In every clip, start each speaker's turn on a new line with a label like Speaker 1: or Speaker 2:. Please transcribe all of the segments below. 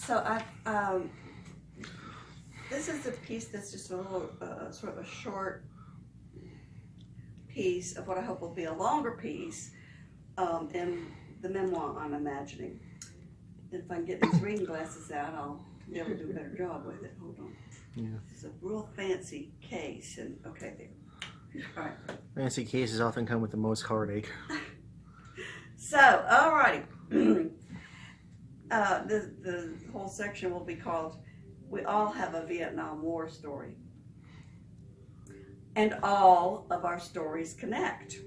Speaker 1: So this is a piece that's just a little, sort of a short piece of what I hope will be a longer piece in the memoir I'm imagining. If I can get these reading glasses out, I'll be able to do a better job with it. Hold on.
Speaker 2: Yeah.
Speaker 1: It's a real fancy case, and okay, there. All right.
Speaker 2: Fancy cases often come with the most heartache.
Speaker 1: So, alrighty. The whole section will be called "We All Have a Vietnam War Story." And all of our stories connect.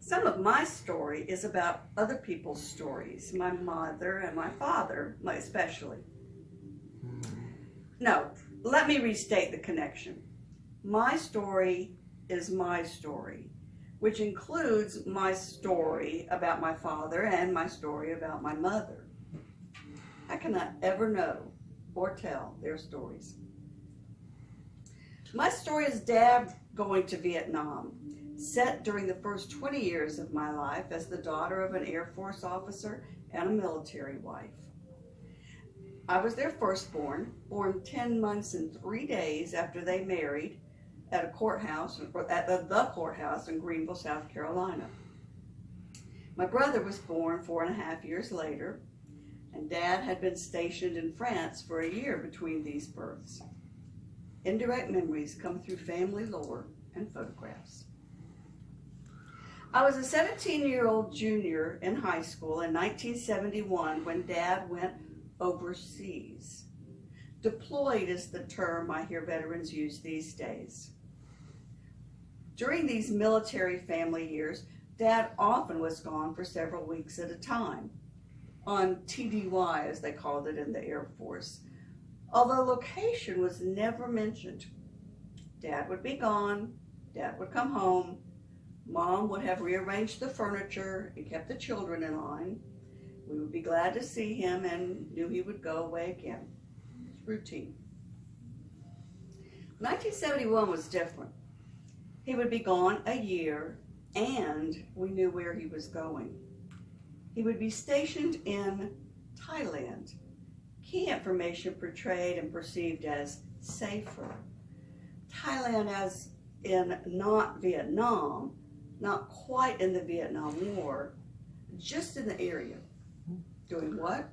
Speaker 1: Some of my story is about other people's stories, my mother and my father, especially. No, let me restate the connection. My story is my story, which includes my story about my father and my story about my mother. I cannot ever know or tell their stories. My story is Dad going to Vietnam, set during the first 20 years of my life as the daughter of an Air Force officer and a military wife. I was their firstborn, born 10 months and 3 days after they married at a courthouse, or at the courthouse in Greenville, South Carolina. My brother was born 4.5 years later, and Dad had been stationed in France for a year between these births. Indirect memories come through family lore and photographs. I was a 17-year-old junior in high school in 1971 when Dad went overseas. Deployed is the term I hear veterans use these days. During these military family years, Dad often was gone for several weeks at a time, on TDY as they called it in the Air Force. Although location was never mentioned. Dad would be gone, Dad would come home, Mom would have rearranged the furniture and kept the children in line. We would be glad to see him and knew he would go away again. It's routine. 1971 was different. He would be gone a year and we knew where he was going. He would be stationed in Thailand. Key information portrayed and perceived as safer. Thailand as in not Vietnam, not quite in the Vietnam War, just in the area. Doing what?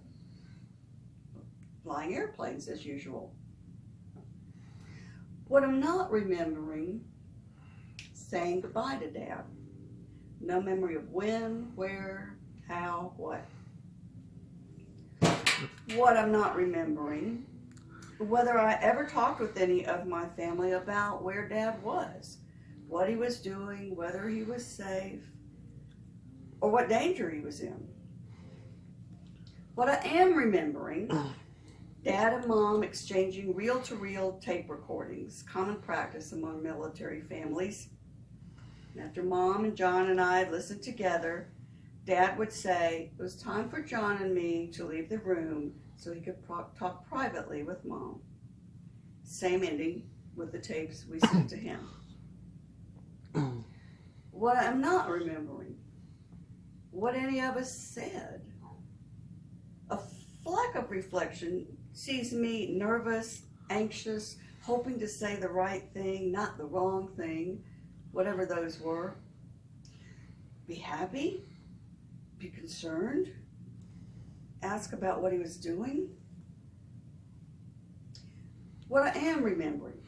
Speaker 1: Flying airplanes as usual. What I'm not remembering, saying goodbye to Dad. No memory of when, where, how, what. What I'm not remembering, whether I ever talked with any of my family about where Dad was, what he was doing, whether he was safe, or what danger he was in. What I am remembering, Dad and Mom exchanging reel-to-reel tape recordings, common practice among military families. And after Mom and John and I had listened together, Dad would say it was time for John and me to leave the room so he could talk privately with Mom. Same ending with the tapes we sent to him. What I'm not remembering, what any of us said. A fleck of reflection sees me nervous, anxious, hoping to say the right thing, not the wrong thing, whatever those were. Be happy, be concerned, ask about what he was doing. What I am remembering,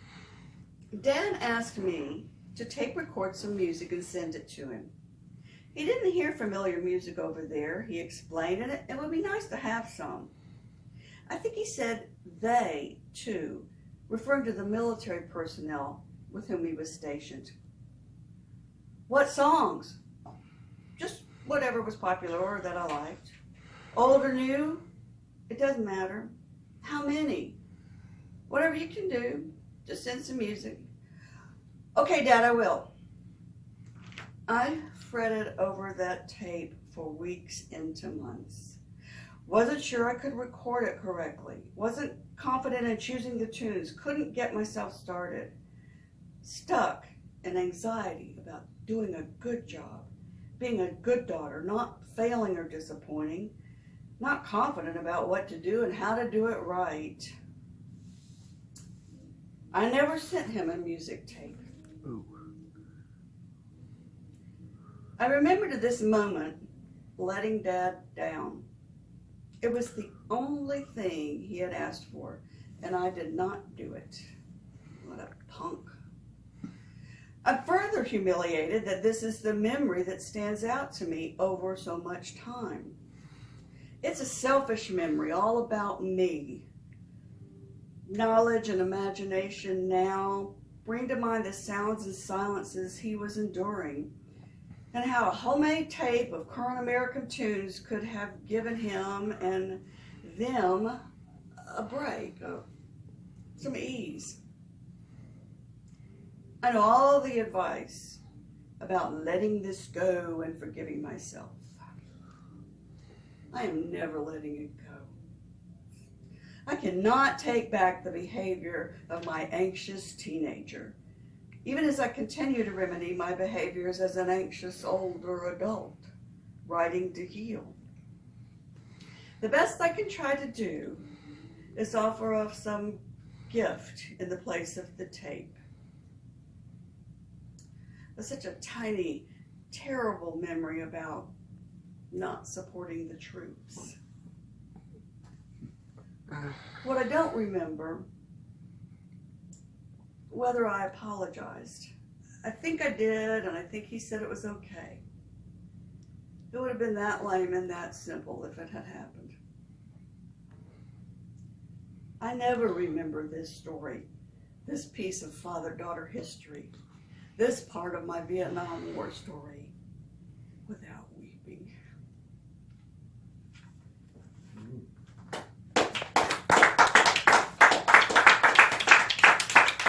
Speaker 1: Dad asked me to tape record some music and send it to him. He didn't hear familiar music over there, he explained, and it would be nice to have some. I think he said they, too, referring to the military personnel with whom he was stationed. What songs? Just whatever was popular or that I liked. Old or new? It doesn't matter. How many? Whatever you can do, just send some music. Okay, Dad, I will. I fretted over that tape for weeks into months. Wasn't sure I could record it correctly. Wasn't confident in choosing the tunes. Couldn't get myself started. Stuck in anxiety about doing a good job. Being a good daughter, not failing or disappointing. not confident about what to do and how to do it right. I never sent him a music tape.
Speaker 2: Ooh.
Speaker 1: I remember to this moment letting Dad down. It was the only thing he had asked for, and I did not do it. What a punk. I'm further humiliated that this is the memory that stands out to me over so much time. It's a selfish memory, all about me. Knowledge and imagination now bring to mind the sounds and silences he was enduring, and how a homemade tape of current American tunes could have given him and them a break, some ease. I know all the advice about letting this go and forgiving myself. I am never letting it go. I cannot take back the behavior of my anxious teenager, even as I continue to remedy my behaviors as an anxious older adult, writing to heal. The best I can try to do is offer up some gift in the place of the tape. It's such a tiny, terrible memory about not supporting the troops. What I don't remember, whether I apologized. I think I did, and I think he said it was okay. It would have been that lame and that simple if it had happened. I never remember this story, this piece of father-daughter history, this part of my Vietnam War story.